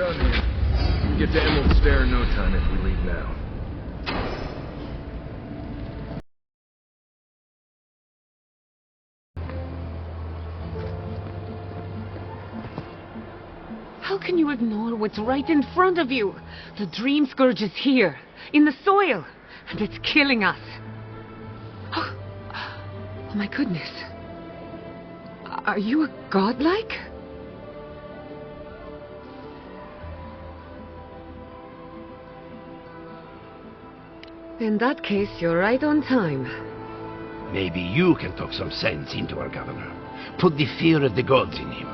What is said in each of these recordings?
done here. Get to Emerald Stair in no time if we leave now. How can you ignore what's right in front of you? The Dream Scourge is here, in the soil, and it's killing us. Oh my goodness. Are you a godlike? In that case, you're right on time. Maybe you can talk some sense into our governor. Put the fear of the gods in him.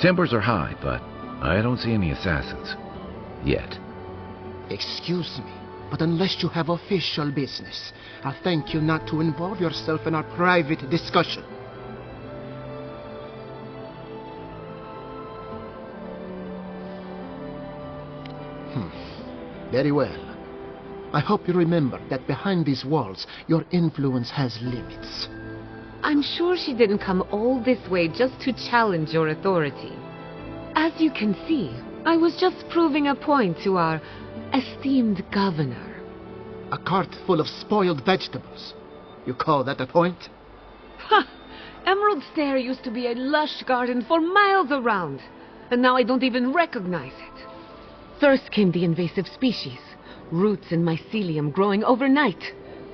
Tempers are high, but I don't see any assassins. Yet. Excuse me, but unless you have official business, I'll thank you not to involve yourself in our private discussion. Very well. I hope you remember that behind these walls, your influence has limits. I'm sure she didn't come all this way just to challenge your authority. As you can see, I was just proving a point to our esteemed governor. A cart full of spoiled vegetables. You call that a point? Ha! Emerald Stair used to be a lush garden for miles around, and now I don't even recognize it. First came the invasive species, roots and mycelium growing overnight,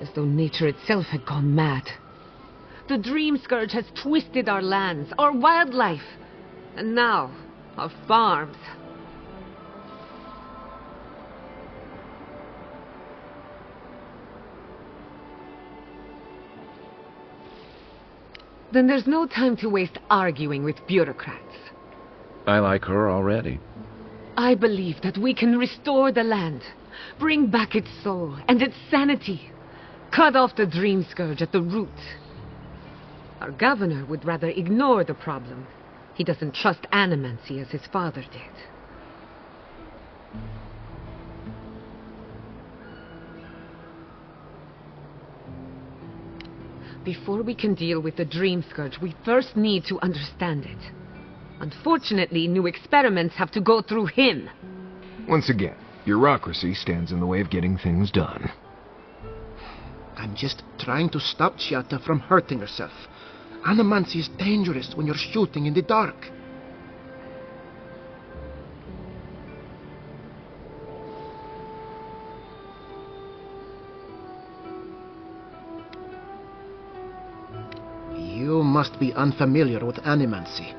as though nature itself had gone mad. The Dream Scourge has twisted our lands, our wildlife, and now our farms. Then there's no time to waste arguing with bureaucrats. I like her already. I believe that we can restore the land, bring back its soul and its sanity, cut off the Dream Scourge at the root. Our governor would rather ignore the problem. He doesn't trust Animancy as his father did. Before we can deal with the Dream Scourge, we first need to understand it. Unfortunately, new experiments have to go through him. Once again, bureaucracy stands in the way of getting things done. I'm just trying to stop Giatta from hurting herself. Animancy is dangerous when you're shooting in the dark. You must be unfamiliar with Animancy.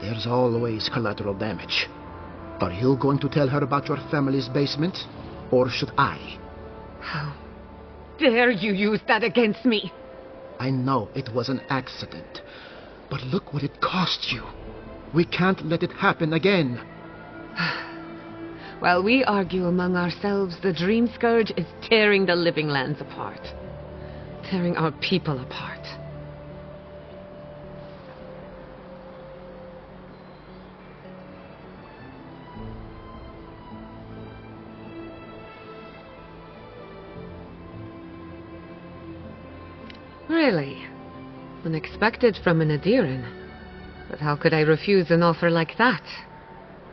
There's always collateral damage. Are you going to tell her about your family's basement? Or should I? How dare you use that against me? I know it was an accident. But look what it cost you. We can't let it happen again. While we argue among ourselves, the Dream Scourge is tearing the living lands apart. Tearing our people apart. Really? Unexpected from an Adagran. But how could I refuse an offer like that?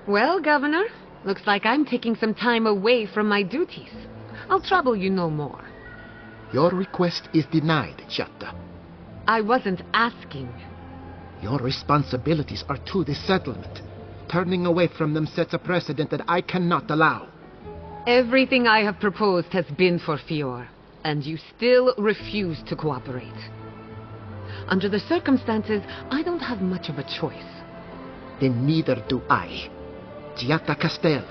Well, Governor, looks like I'm taking some time away from my duties. I'll trouble you no more. Your request is denied, Giatta. I wasn't asking. Your responsibilities are to the settlement. Turning away from them sets a precedent that I cannot allow. Everything I have proposed has been for Fior. And you still refuse to cooperate. Under the circumstances, I don't have much of a choice. Then neither do I. Giatta Castel,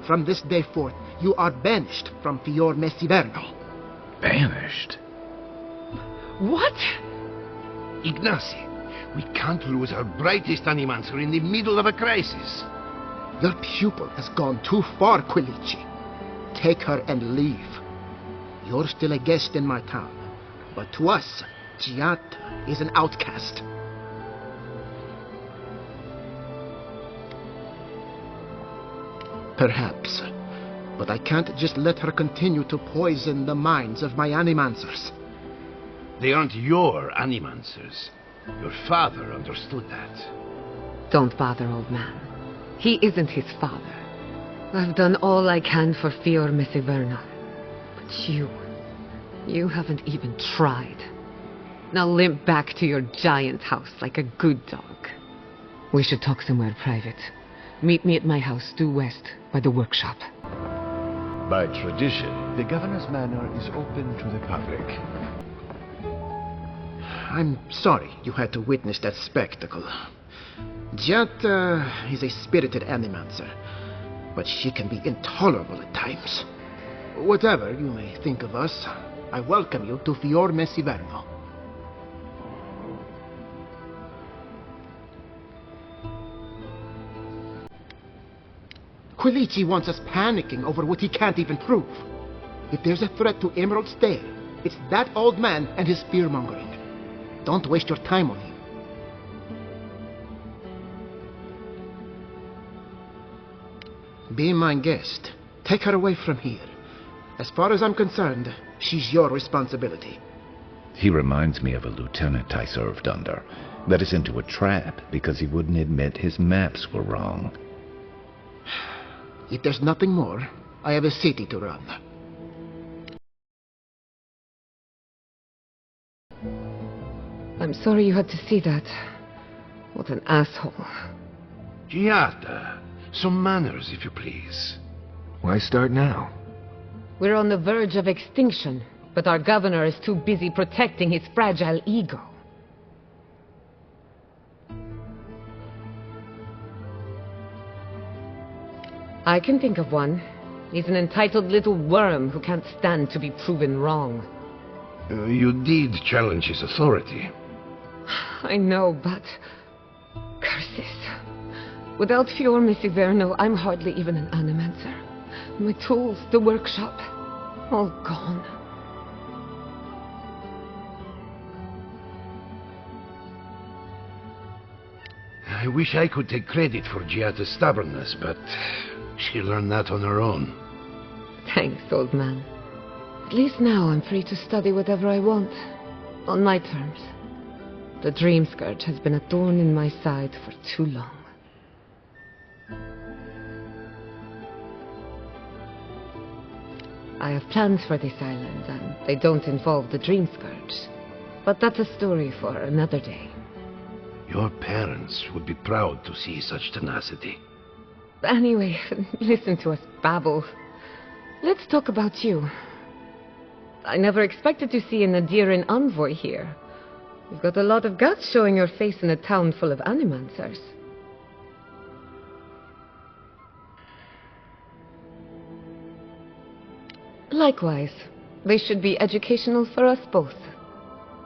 from this day forth, you are banished from Fior Messiverno. Banished? What? Ignasi, we can't lose our brightest animancer in the middle of a crisis. Your pupil has gone too far, Quilici. Take her and leave. You're still a guest in my town, but to us, Giatta is an outcast. Perhaps, but I can't just let her continue to poison the minds of my animancers. They aren't your animancers. Your father understood that. Don't bother, old man. He isn't his father. I've done all I can for Fior Mesiverno. But you haven't even tried. Now limp back to your giant house like a good dog. We should talk somewhere private. Meet me at my house due west by the workshop. By tradition, the governor's manor is open to the public. I'm sorry you had to witness that spectacle. Giatta is a spirited animancer, but she can be intolerable at times. Whatever you may think of us, I welcome you to Fior Mesiverno. Quilici wants us panicking over what he can't even prove. If there's a threat to Emerald Stair, it's that old man and his fear-mongering. Don't waste your time on him. Be my guest. Take her away from here. As far as I'm concerned, she's your responsibility. He reminds me of a lieutenant I served under. Led us into a trap because he wouldn't admit his maps were wrong. If there's nothing more, I have a city to run. I'm sorry you had to see that. What an asshole. Giatta, some manners, if you please. Why start now? We're on the verge of extinction, but our governor is too busy protecting his fragile ego. I can think of one. He's an entitled little worm who can't stand to be proven wrong. You did challenge his authority. I know, but... curses. Without Fior Mesiverno, I'm hardly even an animancer. My tools, the workshop, all gone. I wish I could take credit for Giatta's stubbornness, but she learned that on her own. Thanks, old man. At least now I'm free to study whatever I want. On my terms. The Dream Scourge has been a thorn in my side for too long. I have plans for this island, and they don't involve the Dream Scourge. But that's a story for another day. Your parents would be proud to see such tenacity. Anyway, listen to us babble. Let's talk about you. I never expected to see an Adagran envoy here. You've got a lot of guts showing your face in a town full of animancers. Likewise, they should be educational for us both.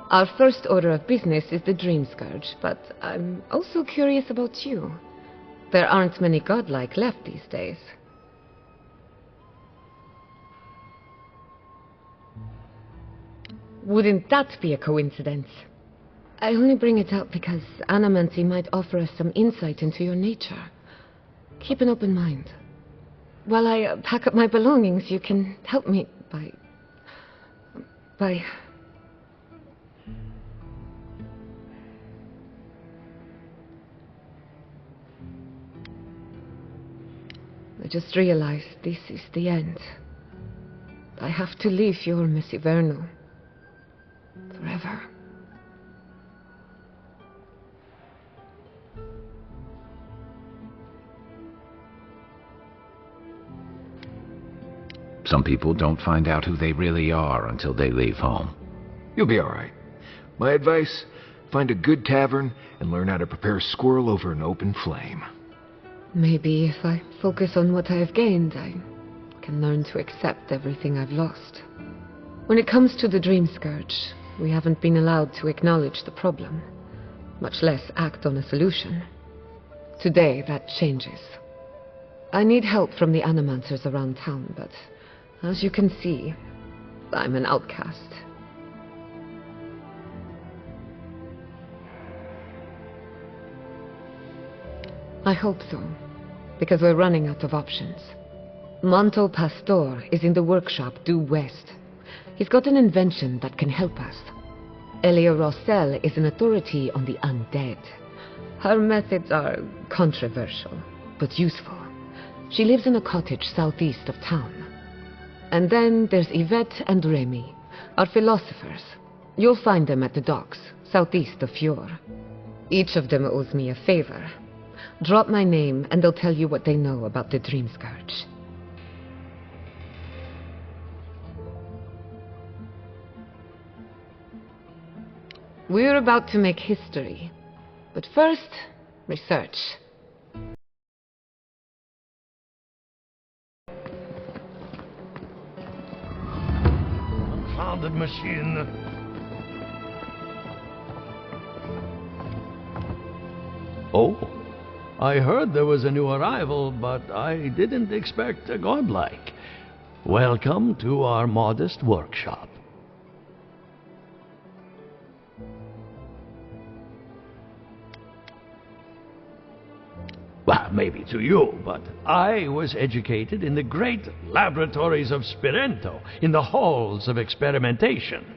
Our first order of business is the Dream Scourge, but I'm also curious about you. There aren't many godlike left these days. Wouldn't that be a coincidence? I only bring it up because Animancy might offer us some insight into your nature. Keep an open mind. While I pack up my belongings, you can help me by... I just realized this is the end. I have to leave Fior Mesiverno. Forever. Some people don't find out who they really are until they leave home. You'll be all right. My advice, find a good tavern and learn how to prepare a squirrel over an open flame. Maybe if I focus on what I've gained, I can learn to accept everything I've lost. When it comes to the Dream Scourge, we haven't been allowed to acknowledge the problem, much less act on a solution. Today, that changes. I need help from the animancers around town, but as you can see, I'm an outcast. I hope so, because we're running out of options. Monto Pastor is in the workshop due west. He's got an invention that can help us. Elia Rossell is an authority on the undead. Her methods are controversial, but useful. She lives in a cottage southeast of town. And then there's Ivette and Remi, our philosophers. You'll find them at the docks, southeast of Fjord. Each of them owes me a favor. Drop my name, and they'll tell you what they know about the Dream Scourge. We're about to make history. But first, research. Confounded machine. Oh, I heard there was a new arrival, but I didn't expect a godlike. Welcome to our modest workshop. Well, maybe to you, but I was educated in the great laboratories of Spirento, in the halls of experimentation.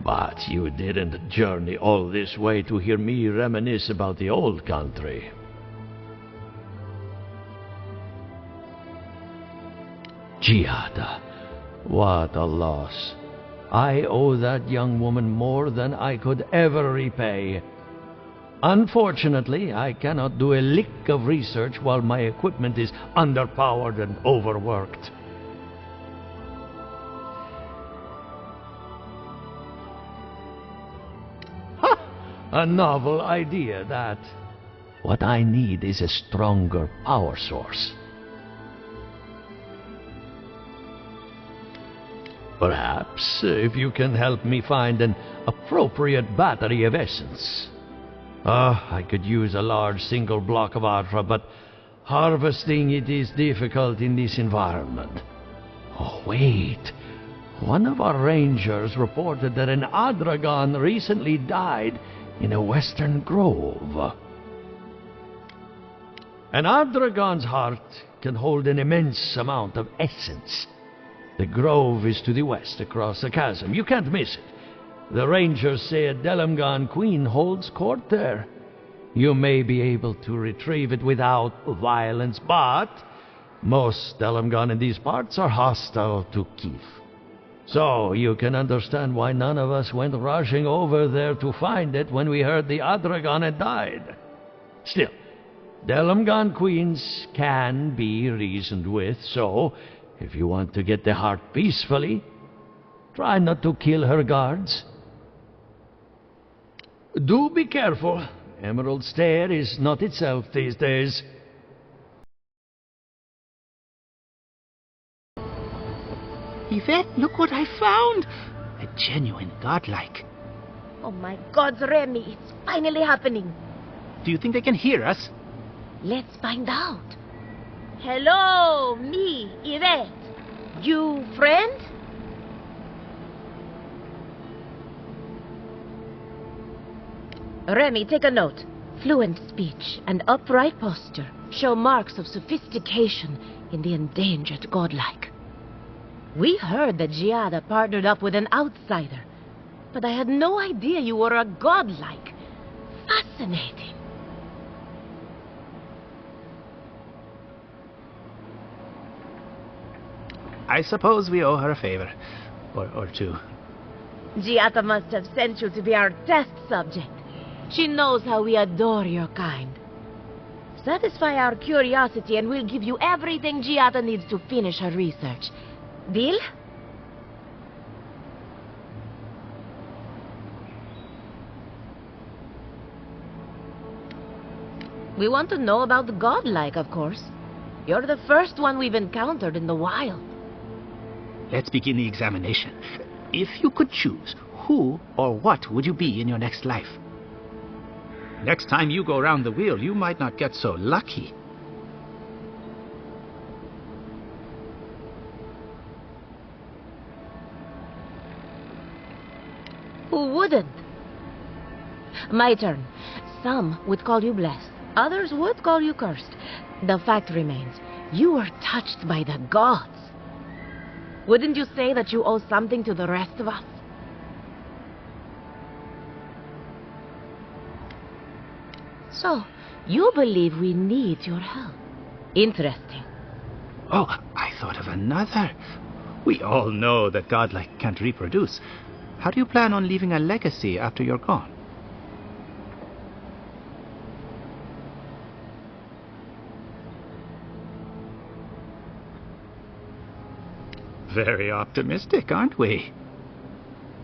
But you didn't journey all this way to hear me reminisce about the old country. Giatta, what a loss. I owe that young woman more than I could ever repay. Unfortunately, I cannot do a lick of research while my equipment is underpowered and overworked. Ha! A novel idea, that. What I need is a stronger power source. Perhaps, if you can help me find an appropriate battery of essence. I could use a large single block of Alpha, but harvesting it is difficult in this environment. Oh, wait. One of our rangers reported that an Adragan recently died in a western grove. An Adragan's heart can hold an immense amount of essence. The grove is to the west, across the chasm. You can't miss it. The rangers say a Delemgan Queen holds court there. You may be able to retrieve it without violence, but most Delemgan in these parts are hostile to Keith. So you can understand why none of us went rushing over there to find it when we heard the Adragan had died. Still, Delemgan Queens can be reasoned with, so if you want to get the heart peacefully, try not to kill her guards. Do be careful. Emerald Stair is not itself these days. Yvette, look what I found! A genuine godlike. Oh my God, Remi, it's finally happening. Do you think they can hear us? Let's find out. Hello, me, Yvette. You friend? Remi, take a note. Fluent speech and upright posture show marks of sophistication in the endangered godlike. We heard that Giatta partnered up with an outsider, but I had no idea you were a godlike. Fascinating. I suppose we owe her a favor. Or two. Giatta must have sent you to be our test subject. She knows how we adore your kind. Satisfy our curiosity and we'll give you everything Giatta needs to finish her research. Deal? We want to know about the godlike, of course. You're the first one we've encountered in the wild. Let's begin the examination. If you could choose, who or what would you be in your next life? Next time you go round the wheel, you might not get so lucky. Who wouldn't? My turn. Some would call you blessed. Others would call you cursed. The fact remains, you were touched by the gods. Wouldn't you say that you owe something to the rest of us? So, you believe we need your help. Interesting. Oh, I thought of another. We all know that godlike can't reproduce. How do you plan on leaving a legacy after you're gone? Very optimistic, aren't we?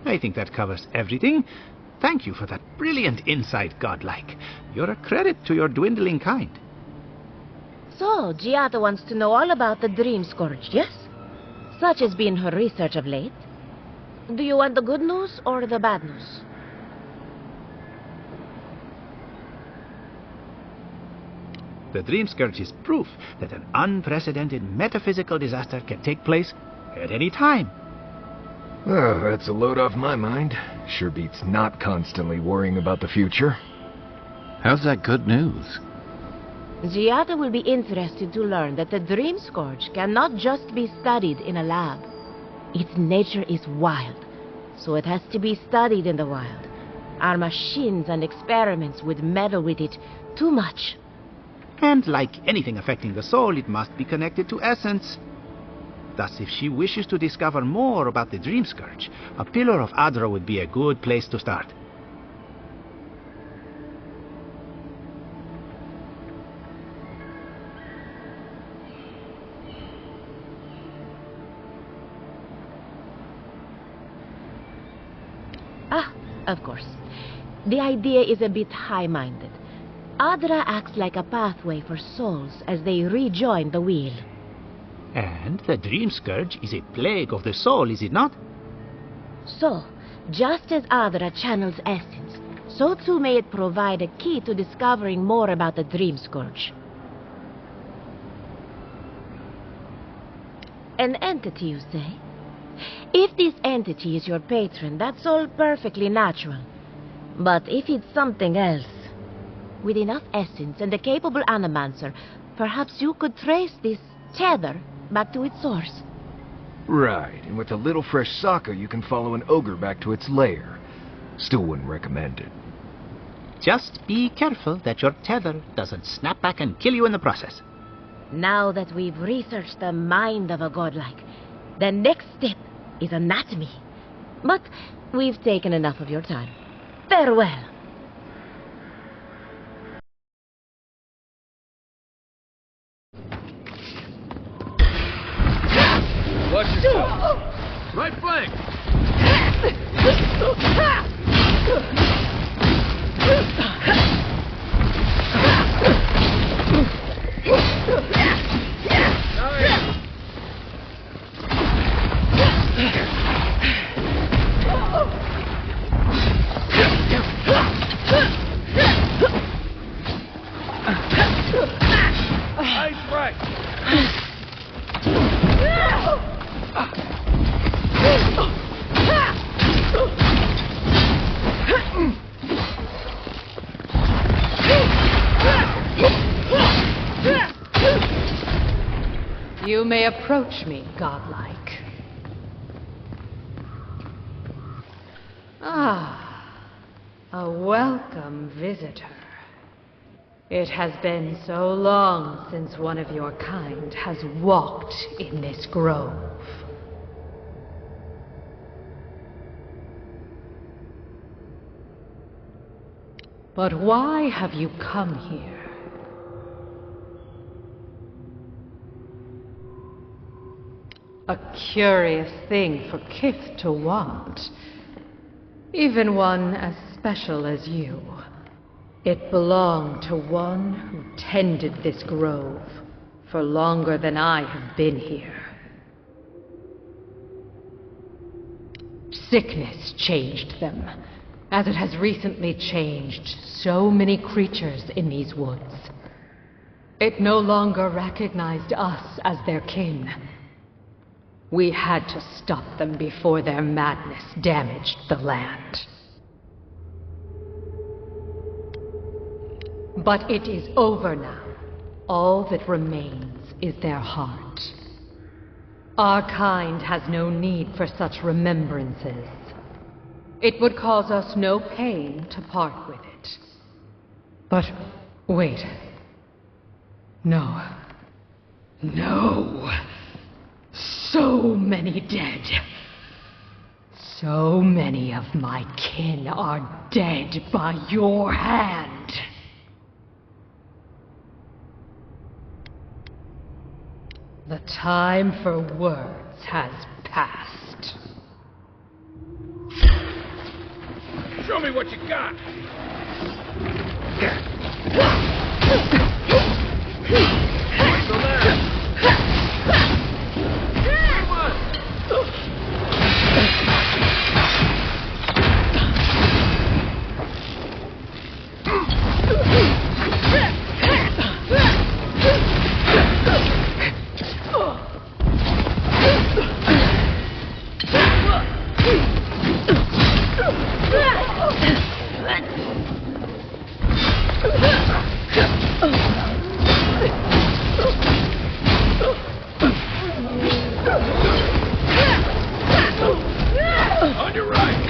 I think that covers everything. Thank you for that brilliant insight, godlike. You're a credit to your dwindling kind. So, Giatta wants to know all about the Dream Scourge, yes? Such has been her research of late. Do you want the good news or the bad news? The Dream Scourge is proof that an unprecedented metaphysical disaster can take place at any time. Oh, that's a load off my mind. Sure beats not constantly worrying about the future. How's that good news? Giatta will be interested to learn that the Dream Scourge cannot just be studied in a lab. Its nature is wild, so it has to be studied in the wild. Our machines and experiments would meddle with it too much. And like anything affecting the soul, it must be connected to essence. Thus, if she wishes to discover more about the Dream Scourge, a Pillar of Adra would be a good place to start. Of course. The idea is a bit high-minded. Adra acts like a pathway for souls as they rejoin the wheel. And the Dream Scourge is a plague of the soul, is it not? So, just as Adra channels essence, so too may it provide a key to discovering more about the Dream Scourge. An entity, you say? If this entity is your patron, that's all perfectly natural. But if it's something else, with enough essence and a capable animancer, perhaps you could trace this tether back to its source. Right, and with a little fresh soccer, you can follow an ogre back to its lair. Still wouldn't recommend it. Just be careful that your tether doesn't snap back and kill you in the process. Now that we've researched the mind of a godlike, the next step is anatomy. But we've taken enough of your time. Farewell. Watch yourself. Right flank. Nice right. You may approach me, godlike. Ah, a welcome visitor. It has been so long since one of your kind has walked in this grove. But why have you come here? A curious thing for Kith to want. Even one as special as you. It belonged to one who tended this grove for longer than I have been here. Sickness changed them, as it has recently changed so many creatures in these woods. It no longer recognized us as their kin. We had to stop them before their madness damaged the land. But it is over now. All that remains is their heart. Our kind has no need for such remembrances. It would cause us no pain to part with it. But wait. No. No. So many dead. So many of my kin are dead by your hand. The time for words has passed. Show me what you got! What's the left? On your right!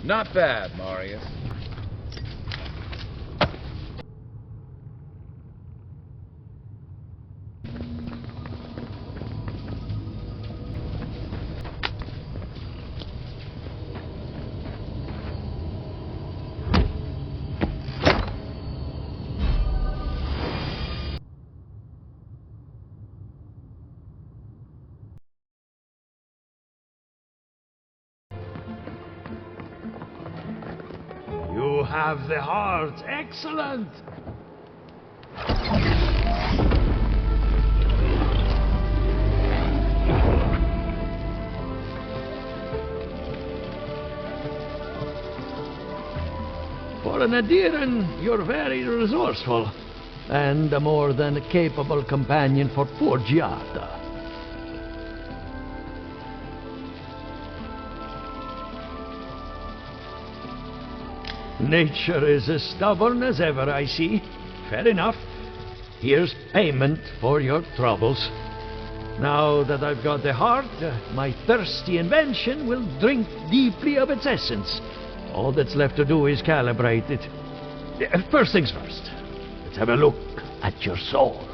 Not bad, Marius. You have the heart. Excellent. For an Adagran, you're very resourceful, and a more than capable companion for poor Giatta. Nature is as stubborn as ever, I see. Fair enough. Here's payment for your troubles. Now that I've got the heart, my thirsty invention will drink deeply of its essence. All that's left to do is calibrate it. First things first. Let's have a look at your soul.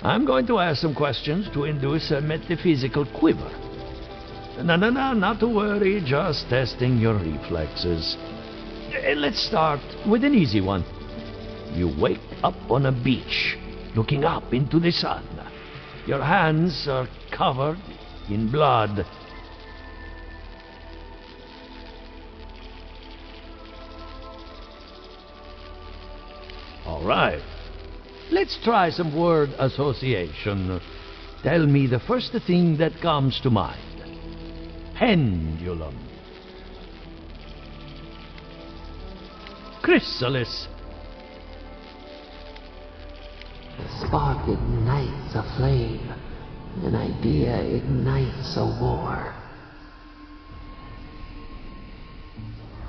I'm going to ask some questions to induce a metaphysical quiver. No, not to worry, just testing your reflexes. Let's start with an easy one. You wake up on a beach, looking up into the sun. Your hands are covered in blood. All right. Let's try some word association. Tell me the first thing that comes to mind. Pendulum. Chrysalis. A spark ignites a flame. An idea ignites a war.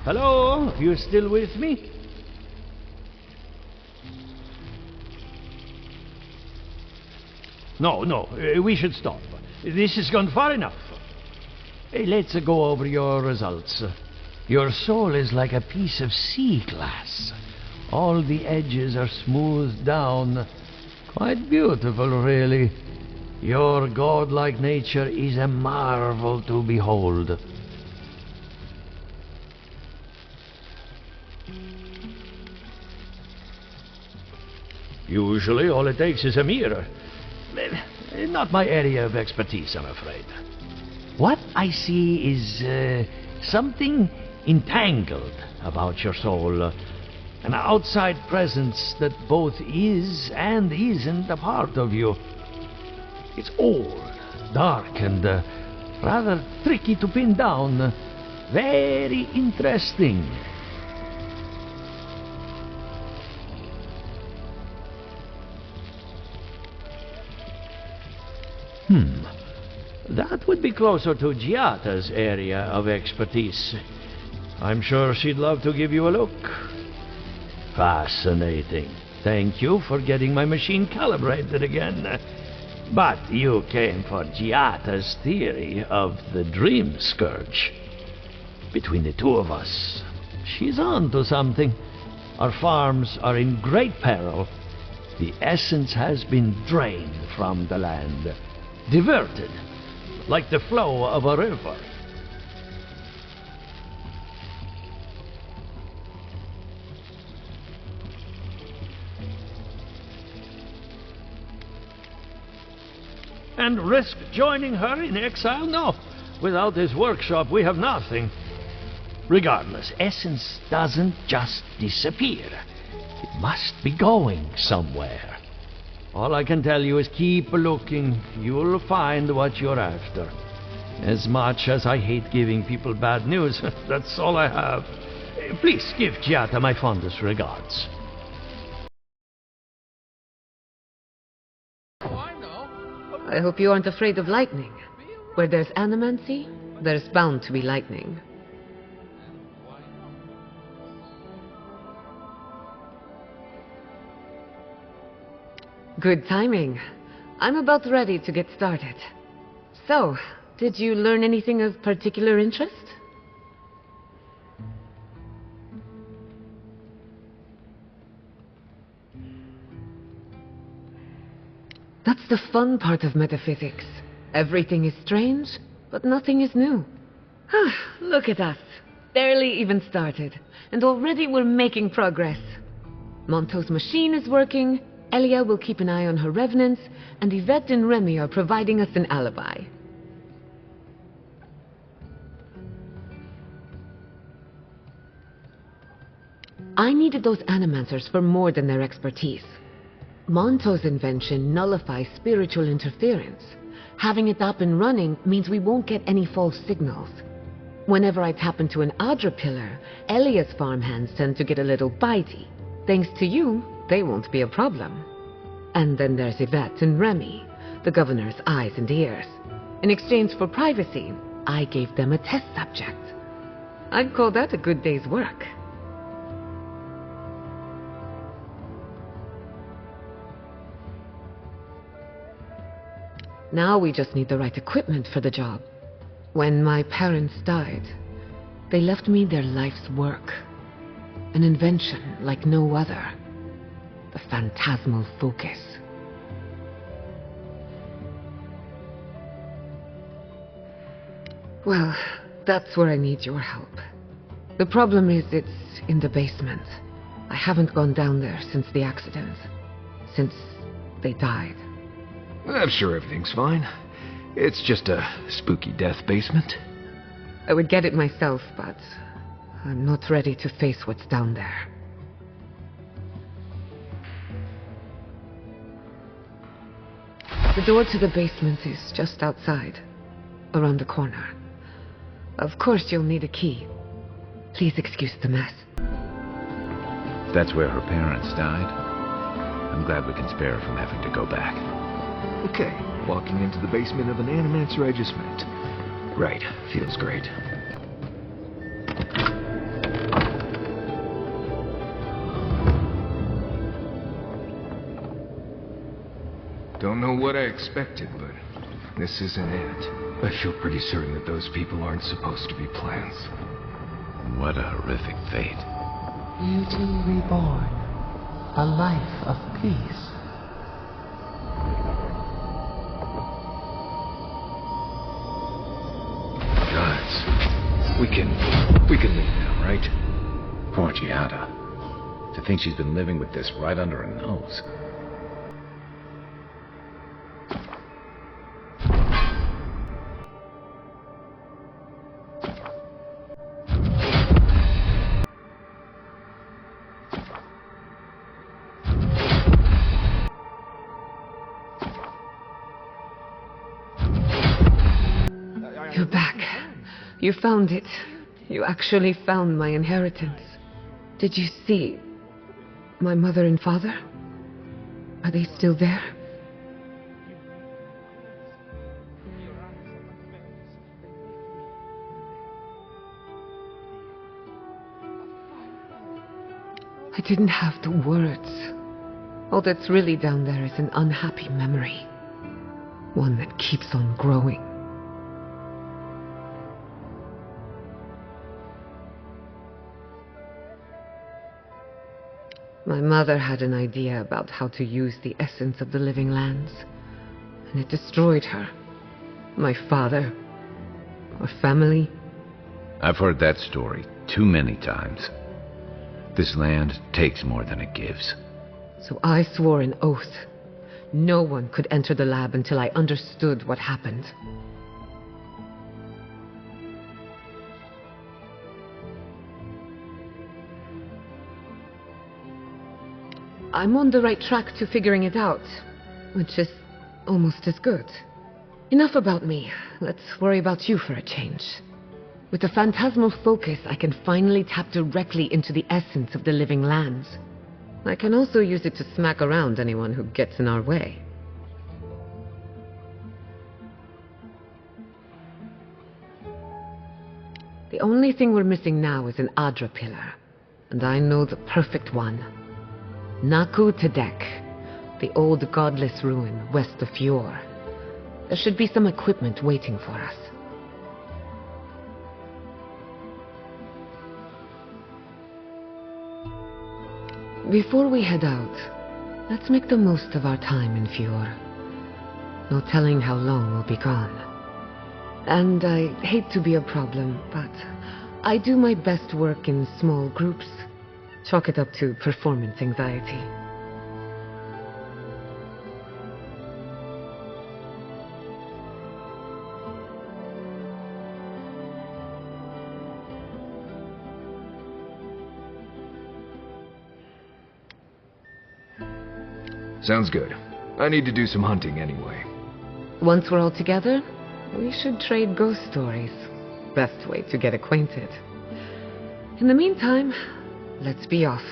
Hello? You still with me? No, we should stop. This has gone far enough. Hey, let's go over your results. Your soul is like a piece of sea glass. All the edges are smoothed down. Quite beautiful, really. Your godlike nature is a marvel to behold. Usually all it takes is a mirror. Not my area of expertise, I'm afraid. What I see is something entangled about your soul. An outside presence that both is and isn't a part of you. It's old, dark, and rather tricky to pin down. Very interesting. That would be closer to Giatta's area of expertise. I'm sure she'd love to give you a look. Fascinating. Thank you for getting my machine calibrated again. But you came for Giatta's theory of the dream scourge. Between the two of us, she's on to something. Our farms are in great peril. The essence has been drained from the land. Diverted, like the flow of a river. And risk joining her in exile? No. Without this workshop, we have nothing. Regardless, essence doesn't just disappear. It must be going somewhere. All I can tell you is keep looking. You'll find what you're after. As much as I hate giving people bad news, that's all I have. Please give Giatta my fondest regards. I hope you aren't afraid of lightning. Where there's animancy, there's bound to be lightning. Good timing. I'm about ready to get started. So, did you learn anything of particular interest? That's the fun part of metaphysics. Everything is strange, but nothing is new. Look at us. Barely even started, and already we're making progress. Monto's machine is working, Elia will keep an eye on her revenants, and Ivette and Remi are providing us an alibi. I needed those animancers for more than their expertise. Monto's invention nullifies spiritual interference. Having it up and running means we won't get any false signals. Whenever I tap into an Adra pillar, Elia's farmhands tend to get a little bitey. Thanks to you, they won't be a problem. And then there's Ivette and Remi, the governor's eyes and ears. In exchange for privacy, I gave them a test subject. I'd call that a good day's work. Now we just need the right equipment for the job. When my parents died, they left me their life's work. An invention like no other. The Phantasmal focus. Well, that's where I need your help. The problem is it's in the basement. I haven't gone down there since the accident. Since they died. I'm sure everything's fine. It's just a spooky death basement. I would get it myself, but I'm not ready to face what's down there. The door to the basement is just outside, around the corner. Of course you'll need a key. Please excuse the mess. That's where her parents died. I'm glad we can spare her from having to go back. Okay, walking into the basement of an Animancer I just met. Right, feels great. Don't know what I expected, but this isn't it. I feel pretty certain that those people aren't supposed to be plants. What a horrific fate. Beauty reborn. A life of peace. Guys, we can leave now, right? Poor Giatta. To think she's been living with this right under her nose. You're back. You found it. You actually found my inheritance. Did you see my mother and father? Are they still there? I didn't have the words. All that's really down there is an unhappy memory. One that keeps on growing. My mother had an idea about how to use the essence of the living lands, and it destroyed her. My father. Our family. I've heard that story too many times. This land takes more than it gives. So I swore an oath. No one could enter the lab until I understood what happened. I'm on the right track to figuring it out, which is almost as good. Enough about me. Let's worry about you for a change. With the phantasmal focus, I can finally tap directly into the essence of the living lands. I can also use it to smack around anyone who gets in our way. The only thing we're missing now is an Adra pillar, and I know the perfect one. Naku Tedek, the old godless ruin west of Fjord. There should be some equipment waiting for us. Before we head out, let's make the most of our time in Fjord. No telling how long we'll be gone. And I hate to be a problem, but I do my best work in small groups. Chalk it up to performance anxiety. Sounds good. I need to do some hunting anyway. Once we're all together, we should trade ghost stories. Best way to get acquainted. In the meantime, let's be off.